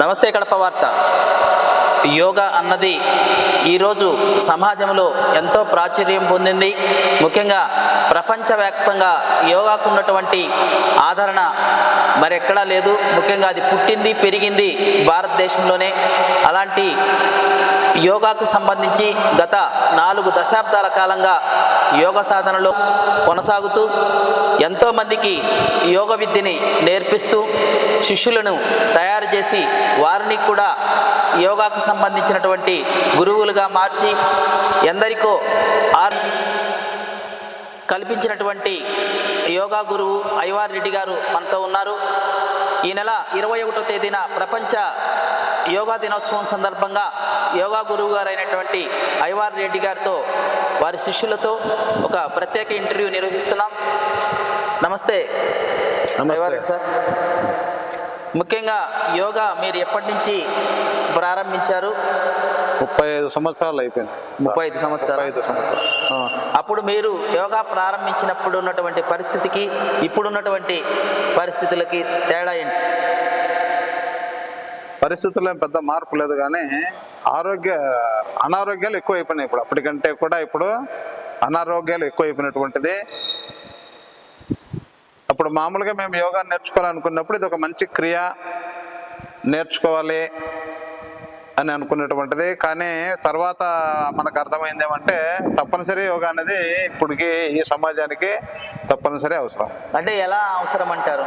నమస్తే కడప వార్త. యోగా అన్నది ఈరోజు సమాజంలో ఎంతో ప్రాచుర్యం పొందింది. ముఖ్యంగా ప్రపంచవ్యాప్తంగా యోగాకు ఉన్నటువంటి ఆదరణ మరెక్కడా లేదు. ముఖ్యంగా అది పుట్టింది పెరిగింది భారతదేశంలోనే. అలాంటి యోగాకు సంబంధించి గత 4 దశాబ్దాల కాలంగా యోగ సాధనలో కొనసాగుతూ ఎంతోమందికి యోగ విద్యని నేర్పిస్తూ శిష్యులను తయారు చేసి వారిని కూడా యోగాకు సంబంధించినటువంటి గురువులుగా మార్చి ఎందరికో కల్పించినటువంటి యోగా గురువు ఐవార్ రెడ్డి గారు మనతో ఉన్నారు. ఈ నెల 21వ తేదీన ప్రపంచ యోగా దినోత్సవం సందర్భంగా యోగా గురువు గారు అయినటువంటి ఐవార్ రెడ్డి గారితో వారి శిష్యులతో ఒక ప్రత్యేక ఇంటర్వ్యూ నిర్వహిస్తున్నాం. నమస్తే ఐవార్ సార్. ముఖ్యంగా యోగా మీరు ఎప్పటి నుంచి ప్రారంభించారు? 35 సంవత్సరాలు అయిపోయింది. 35 సంవత్సరాలు. అప్పుడు మీరు యోగా ప్రారంభించినప్పుడు ఉన్నటువంటి పరిస్థితికి ఇప్పుడున్నటువంటి పరిస్థితులకి తేడా ఏంటి? పరిస్థితుల్లో పెద్ద మార్పు లేదు, కానీ అనారోగ్యాలు ఎక్కువ అయిపోయినాయి. ఇప్పుడు అప్పటికంటే కూడా ఇప్పుడు అనారోగ్యాలు ఎక్కువ అయిపోయినటువంటిది. అప్పుడు మామూలుగా మేము యోగా నేర్చుకోవాలనుకున్నప్పుడు ఇది ఒక మంచి క్రియ, నేర్చుకోవాలి అని అనుకున్నటువంటిది. కానీ తర్వాత మనకు అర్థమైంది ఏమంటే తప్పనిసరి యోగా అనేది ఇప్పటికి ఈ సమాజానికి తప్పనిసరి అవసరం. అంటే ఎలా అవసరం అంటారు?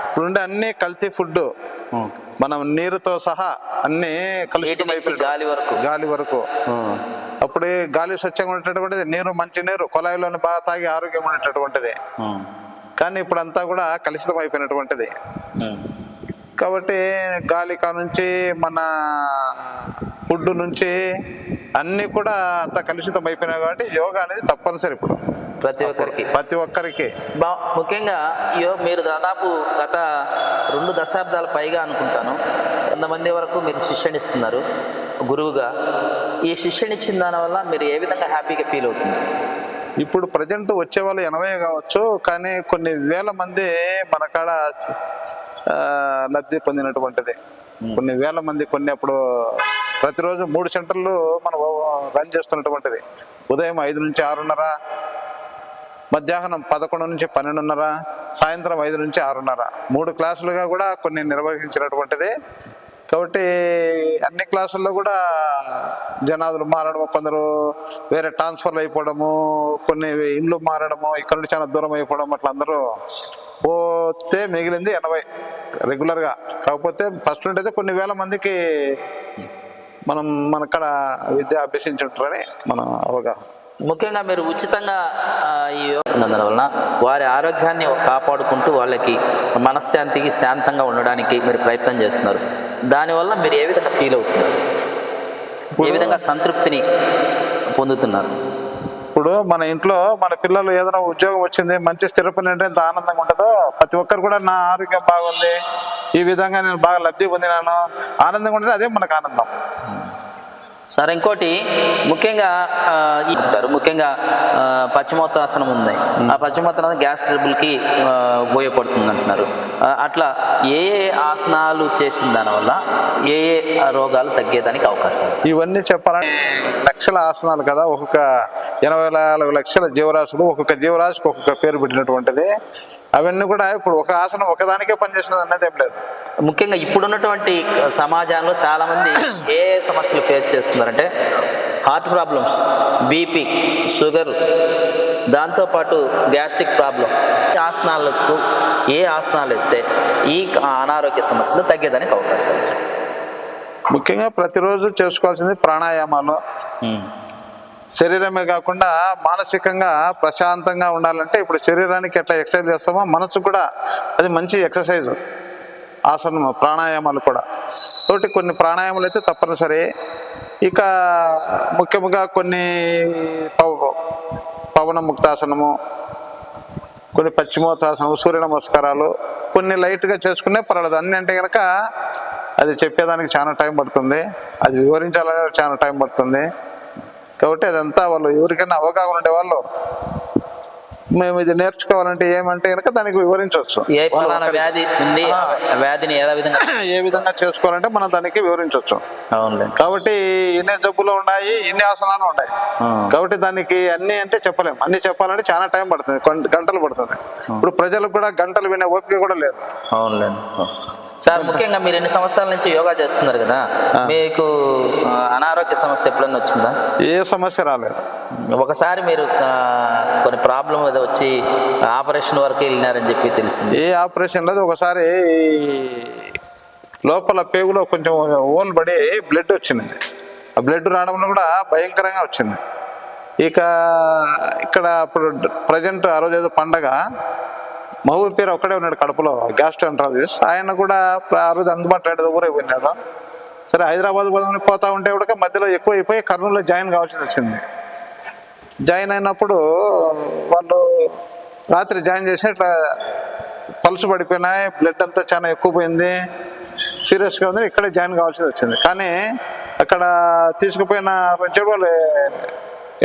ఇప్పుడుండే అన్ని కల్తీ ఫుడ్, మనం నీరుతో సహా అన్ని కలుషితమైపోయి గాలి వరకు. అప్పుడు గాలి స్వచ్ఛంగా ఉండేటటువంటిది, నీరు మంచి నీరు కొలాయిలోని బాగా తాగి ఆరోగ్యం ఉండేటటువంటిది. కానీ ఇప్పుడు అంతా కూడా కలుషితం అయిపోయినటువంటిది. కాబట్టి గాలి నుంచి మన ఫుడ్ నుంచి అన్నీ కూడా అంత కలుషితం అయిపోయినాయి. కాబట్టి యోగా అనేది తప్పనిసరి ఇప్పుడు ప్రతి ఒక్కరికి. ముఖ్యంగా మీరు దాదాపు గత 2 దశాబ్దాల పైగా అనుకుంటాను 100 మంది వరకు మీరు శిక్షణ ఇస్తున్నారు గురువుగా. ఈ శిక్షణ ఇచ్చిన దానివల్ల మీరు ఏ విధంగా హ్యాపీగా ఫీల్ అవుతున్నారు? ఇప్పుడు ప్రజెంట్ వచ్చే వాళ్ళు 80 కావచ్చు, కానీ కొన్ని వేల మంది మన కాడ లబ్ధి పొందినటువంటిది. కొన్ని వేల మంది, కొన్ని అప్పుడు ప్రతిరోజు 3 సెంటర్లు మనం రన్ చేస్తున్నటువంటిది. ఉదయం 5 నుంచి 6:30, మధ్యాహ్నం 11 నుంచి 12:30, సాయంత్రం 5 నుంచి 6:30, 3 క్లాసులుగా కూడా కొన్ని నిర్వహించినటువంటిది. కాబట్టి అన్ని క్లాసుల్లో కూడా జనాదులు మారడము, కొందరు వేరే ట్రాన్స్ఫర్లు అయిపోవడము, కొన్ని ఇండ్లు మారడము, ఇక్కడ నుండి చాలా దూరం అయిపోవడం, అట్లా అందరూ పోతే మిగిలింది 80 రెగ్యులర్గా. కాకపోతే ఫస్ట్ నుండి అయితే కొన్ని వేల మందికి మనక్కడ విద్య అభ్యసించుంటారని మన అవగాహన. ముఖ్యంగా మీరు ఉచితంగా ఈ యోగా వలన వారి ఆరోగ్యాన్ని కాపాడుకుంటూ వాళ్ళకి మనశ్శాంతికి శాంతంగా ఉండడానికి మీరు ప్రయత్నం చేస్తున్నారు. దానివల్ల మీరు ఏ విధంగా ఫీల్ అవుతున్నారు? ఏ విధంగా సంతృప్తిని పొందుతున్నారు? ఇప్పుడు మన ఇంట్లో మన పిల్లలు ఏదైనా ఉద్యోగం వచ్చింది, మంచి స్థిర పని అంటే ఎంత ఆనందంగా ఉంటుందో, ప్రతి ఒక్కరు కూడా నా ఆరోగ్యం బాగుంది, ఈ విధంగా నేను బాగా లబ్ధి పొందినాను, ఆనందంగా ఉంటే అదే మనకు ఆనందం. సరే, ఇంకోటి ముఖ్యంగా ముఖ్యంగా పశ్చిమోత్తాసనం ఉంది. ఆ పశ్చిమోత్తాసనం గ్యాస్ ట్రబుల్కి ఉపయోగపడుతుంది అంటున్నారు. అట్లా ఏ ఆసనాలు చేసిన దానివల్ల ఏ రోగాలు తగ్గేదానికి అవకాశం? ఇవన్నీ చెప్పాలంటే లక్షల ఆసనాలు కదా, ఒక్కొక్క 84 లక్షల జీవరాశులు, ఒక్కొక్క జీవరాశికి ఒక్కొక్క పేరు పెట్టినటువంటిది. అవన్నీ కూడా ఇప్పుడు ఒక ఆసనం ఒకదానికే పనిచేస్తుంది అనేది ఏం లేదు. ముఖ్యంగా ఇప్పుడున్నటువంటి సమాజంలో చాలామంది ఏ సమస్యలు ఫేస్ చేస్తున్నారంటే హార్ట్ ప్రాబ్లమ్స్, బీపీ, షుగర్, దాంతోపాటు గ్యాస్ట్రిక్ ప్రాబ్లం. ఆసనాలకు ఏ ఆసనాలు వేస్తే ఈ అనారోగ్య సమస్యలు తగ్గేదానికి అవకాశం? ముఖ్యంగా ప్రతిరోజు చేసుకోవాల్సింది ప్రాణాయామాలు. శరీరమే కాకుండా మానసికంగా ప్రశాంతంగా ఉండాలంటే ఇప్పుడు శరీరానికి ఎట్లా ఎక్సర్సైజ్ చేస్తామో మనసు కూడా అది మంచి ఎక్సర్సైజ్. ఆసనం, ప్రాణాయామాలు కూడా. కాబట్టి కొన్ని ప్రాణాయామాలు అయితే తప్పనిసరి. ఇక ముఖ్యంగా కొన్ని పవన ముక్తాసనము, కొన్ని పశ్చిమోత్తాసనము, సూర్య నమస్కారాలు కొన్ని లైట్గా చేసుకునే పర్వాలేదు. అన్నీ అంటే కనుక అది చెప్పేదానికి చాలా టైం పడుతుంది, అది వివరించాలని చాలా టైం పడుతుంది. కాబట్టి అదంతా వాళ్ళు ఎవరికైనా అవగాహన ఉండే వాళ్ళు మేము ఇది నేర్చుకోవాలంటే ఏమంటే కనుక దానికి వివరించవచ్చు. ఏ ఫలానా వ్యాధి ఉంది, ఆ వ్యాధిని ఎలా విధంగా ఏ విధంగా చేసుకోవాలంటే మనం దానికి వివరించవచ్చు. అవునులే. కాబట్టి ఇన్ని జబ్బులు ఉన్నాయి, ఇన్ని ఆసనాలు ఉన్నాయి. కాబట్టి దానికి అన్ని అంటే చెప్పలేము. అన్ని చెప్పాలంటే చాలా టైం పడుతుంది, గంటలు పడుతుంది. ఇప్పుడు ప్రజలకు కూడా గంటలు వినే ఓపిక కూడా లేదు. అవునులే సార్. ముఖ్యంగా మీరు ఎన్ని సంవత్సరాల నుంచి యోగా చేస్తున్నారు కదా, మీకు అనారోగ్య సమస్య ఎప్పుడన్నా వచ్చిందా? ఏ సమస్య రాలేదు. ఒకసారి మీరు కొన్ని ప్రాబ్లం మీద వచ్చి ఆపరేషన్ వరకు వెళ్ళినారని చెప్పి తెలిసింది. ఏ ఆపరేషన్ లేదు. ఒకసారి లోపల పేగులో కొంచెం ఓన్ పడి బ్లడ్ వచ్చింది. ఆ బ్లడ్ రావడంలో కూడా భయంకరంగా వచ్చింది. ఇక ఇక్కడ అప్పుడు ప్రజెంట్ ఆ రోజు ఏదో పండగ, మహబూబ్ పేరు ఒక్కడే ఉన్నాడు కడపలో, గ్యాస్ట్రోఎంట్రాలజిస్ట్. ఆయన కూడా ఆ రోజు అందుబాటులో లేదు, ఊరే పోయినాడు. సరే హైదరాబాద్ పోతా ఉంటే కూడా మధ్యలో ఎక్కువ అయిపోయి కర్నూలులో జాయిన్ కావాల్సి వచ్చింది. జాయిన్ అయినప్పుడు వాళ్ళు రాత్రి జాయిన్ చేసి ఇట్లా పల్స్ పడిపోయినాయి, బ్లడ్ అంతా చాలా ఎక్కువ పోయింది, సీరియస్గా ఉంది, ఇక్కడే జాయిన్ కావాల్సి వచ్చింది. కానీ అక్కడ తీసుకుపోయిన వాళ్ళు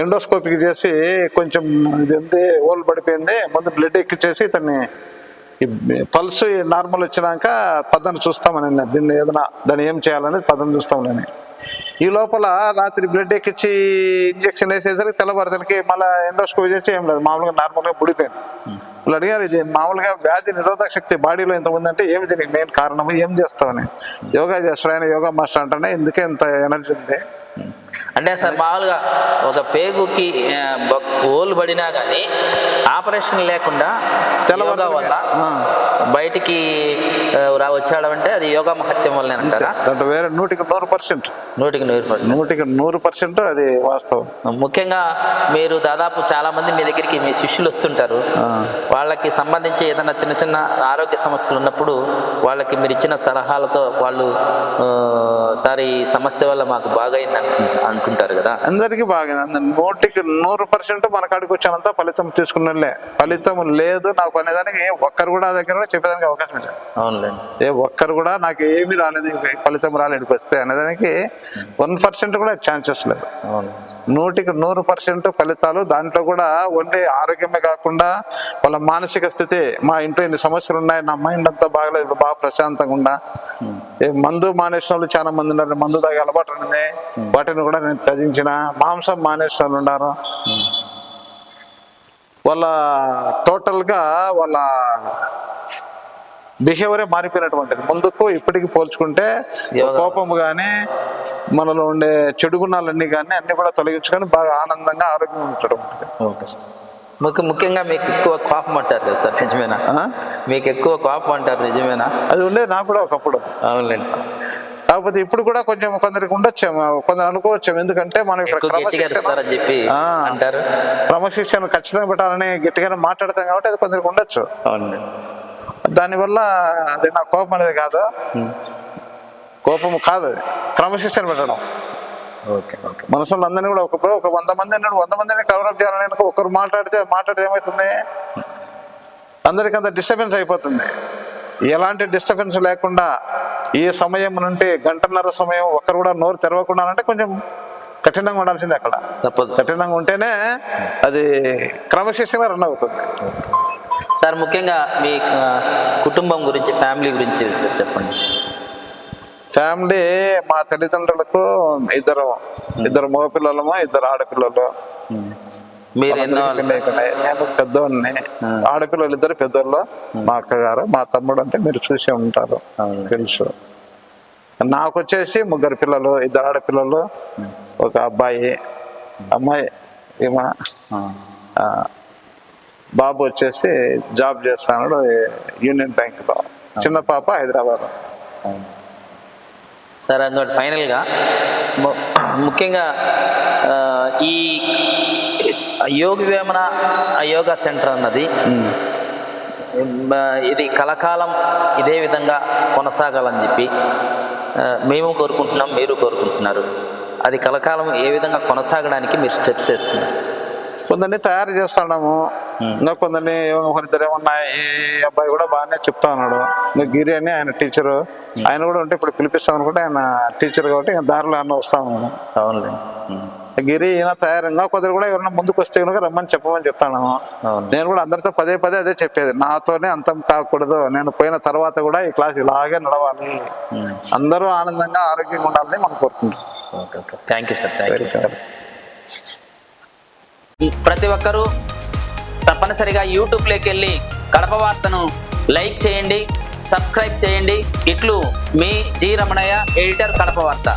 ఎండోస్కోపిక్ చేసి కొంచెం ఇది ఉంది, ఓల్ పడిపోయింది, ముందు బ్లడ్ ఎక్కిచ్చేసి ఇతన్ని పల్స్ నార్మల్ వచ్చినాక పద్ధతి చూస్తామని, దీన్ని ఏదైనా దాన్ని ఏం చేయాలనేది పద్ధతి చూస్తామని. ఈ లోపల రాత్రి బ్లడ్ ఎక్కించి ఇంజక్షన్ వేసేసరికి తెల్లవారితలకి మళ్ళీ ఎండోస్కోపీ చేసి ఏం లేదు, మామూలుగా నార్మల్గా బుడిపోయింది. వాళ్ళు అడిగారు, ఇది మామూలుగా వ్యాధి నిరోధక శక్తి బాడీలో ఎంత ఉందంటే ఏమి దీనికి మెయిన్ కారణము, ఏం చేస్తామని. యోగా చేస్తాడు ఆయన, యోగా మాస్టర్ అంటేనే ఎందుకే ఇంత ఎనర్జీ ఉంది అంటే సార్. మామూలుగా ఒక పేగుకి ఓలు పడినా కానీ ఆపరేషన్ లేకుండా యోగా వల్ల బయటికి వచ్చాడంటే అది యోగా మహత్యం వల్లనే అంటారా? దాంట్లో వేరే 100% 100% అది వాస్తవం. ముఖ్యంగా మీరు దాదాపు చాలా మంది మీ దగ్గరికి మీ శిష్యులు వస్తుంటారు, వాళ్ళకి సంబంధించి ఏదైనా చిన్న చిన్న ఆరోగ్య సమస్యలు ఉన్నప్పుడు వాళ్ళకి మీరు ఇచ్చిన సలహాలతో వాళ్ళు సార్ ఈ సమస్య వల్ల మాకు బాగైంది అంటుంటారు కదా. అందరికీ బాగా 100% మన కాడికి వచ్చానంతా ఫలితం తీసుకున్నలే. ఫలితం లేదు నాకు అనేదానికి ఒక్కరు కూడా దగ్గర కూడా చెప్పేదానికి అవకాశం లేదు. అవునులేండి. ఏ ఒక్కరు కూడా నాకు ఏమీ రాలేదు, ఫలితం రాలేదు వస్తే అనేదానికి 1% కూడా ఛాన్సెస్ లేదు. 100% ఫలితాలు. దాంట్లో కూడా ఓన్లీ ఆరోగ్యమే కాకుండా వాళ్ళ మానసిక స్థితి, మా ఇంట్లో ఇన్ని సమస్యలు ఉన్నాయి, నా మైండ్ అంతా బాగలేదు, బాగా ప్రశాంతంగా ఉండా. మందు మానేసిన వాళ్ళు చాలా మంది ఉన్నారు, మందు తాగే అలవాటు ఉంది, వాటిని కూడా నేను త్యజించిన. మాంసం మానేసిన వాళ్ళు ఉన్నారు, వాళ్ళ టోటల్గా వాళ్ళ బిహేవియరే మారిపోయినటువంటిది. ముందుకు ఇప్పటికి పోల్చుకుంటే కోపము కానీ మనలో ఉండే చెడు గుణాలన్నీ కానీ అన్ని కూడా తొలగించుకొని బాగా ఆనందంగా ఆరోగ్యంగా ఉండటం ఉంటుంది. Okay sir. ముఖ్యంగా మీకు ఎక్కువ కోపం అంటారు కదా సార్, నిజమేనా? మీకు ఎక్కువ కోపం అంటారు, నిజమేనా? అది ఉండేది నాకు కూడా ఒకప్పుడు. అవునులేండి. కాకపోతే ఇప్పుడు కూడా కొంచెం కొందరికి ఉండొచ్చాము, కొందరు అనుకోవచ్చాము. ఎందుకంటే మనం ఇక్కడ క్రమశిక్షణ ఖచ్చితంగా పెట్టాలని గట్టిగానే మాట్లాడతాం కాబట్టి అది కొందరికి ఉండొచ్చు. దానివల్ల అది నా కోపం అనేది కాదు, కోపము కాదు, అది క్రమశిక్షణ పెట్టడం. మనసులో అందరినీ కూడా ఒక 100 మంది అన్నాడు, 100 మందిని కవరప్ చేయాలని ఒకరు మాట్లాడితే ఏమవుతుంది, అందరికి అంత డిస్టర్బెన్స్ అయిపోతుంది. ఎలాంటి డిస్టర్బెన్స్ లేకుండా ఈ సమయం నుండి 1.5 గంట సమయం ఒకరు కూడా నోరు తెరవకుండా అంటే కొంచెం కఠినంగా ఉండాల్సిందే. అక్కడ తప్పదు, కఠినంగా ఉంటేనే అది క్రమశిక్షణ రన్ అవుతుంది. సార్ ముఖ్యంగా మీ కుటుంబం గురించి, ఫ్యామిలీ గురించి చెప్పండి. ఫ్యామిలీ మా తల్లిదండ్రులకు ఇద్దరు మగ పిల్లలము, 2 ఆడపిల్లలు. నేను పెద్దోడిని, ఆడపిల్లలు 2 పెద్దోళ్ళు. మా అక్కగారు, మా తమ్ముడు అంటే మీరు చూసే ఉంటారు, తెలుసు. నాకు వచ్చేసి 3 పిల్లలు, 2 ఆడపిల్లలు, 1 అబ్బాయి, అమ్మాయి ఈమె. బాబు వచ్చేసి జాబ్ చేస్తాడు యూనియన్ బ్యాంక్లో, చిన్న పాప హైదరాబాద్. సార్ అందులో ఫైనల్గా ముఖ్యంగా ఈ యోగి వేమన యోగా సెంటర్ అన్నది ఇది కలకాలం ఇదే విధంగా కొనసాగాలని చెప్పి మేము కోరుకుంటున్నాం, మీరు కోరుకుంటున్నారు. అది కలకాలం ఏ విధంగా కొనసాగడానికి మీరు స్టెప్స్ వేస్తున్నారు? కొందరిని తయారు చేస్తున్నాము, ఇంకా కొందరిని ఒకరిద్దరు ఏమన్నా. ఈ అబ్బాయి కూడా బాగానే చెప్తా ఉన్నాడు. ఇంకా గిరి అని ఆయన టీచరు, ఆయన కూడా ఉంటే ఇప్పుడు పిలిపిస్తాం అనుకుంటే ఆయన టీచర్ కాబట్టి దారిలో అన్న వస్తా ఉన్నాడు. అవునులే. గిరి ఈయన తయారు ఇంకా కొద్దిగా కూడా ఎవరైనా ముందుకు వస్తే కనుక రమ్మని చెప్పమని చెప్తాను. అవును. నేను కూడా అందరితో పదే పదే అదే చెప్పేది, నాతోనే అంతం కాకూడదు, నేను పోయిన తర్వాత కూడా ఈ క్లాస్ ఇలాగే నడవాలి, అందరూ ఆనందంగా ఆరోగ్యంగా ఉండాలని మనం కోరుకుంటాం. Okay okay, thank you sir, thank you. ప్రతి ఒక్కరూ తప్పనిసరిగా యూట్యూబ్లోకి వెళ్ళి కడప వార్తను లైక్ చేయండి, సబ్స్క్రైబ్ చేయండి. ఇట్లు మీ జి రమణయ్య, ఎడిటర్, కడప వార్త.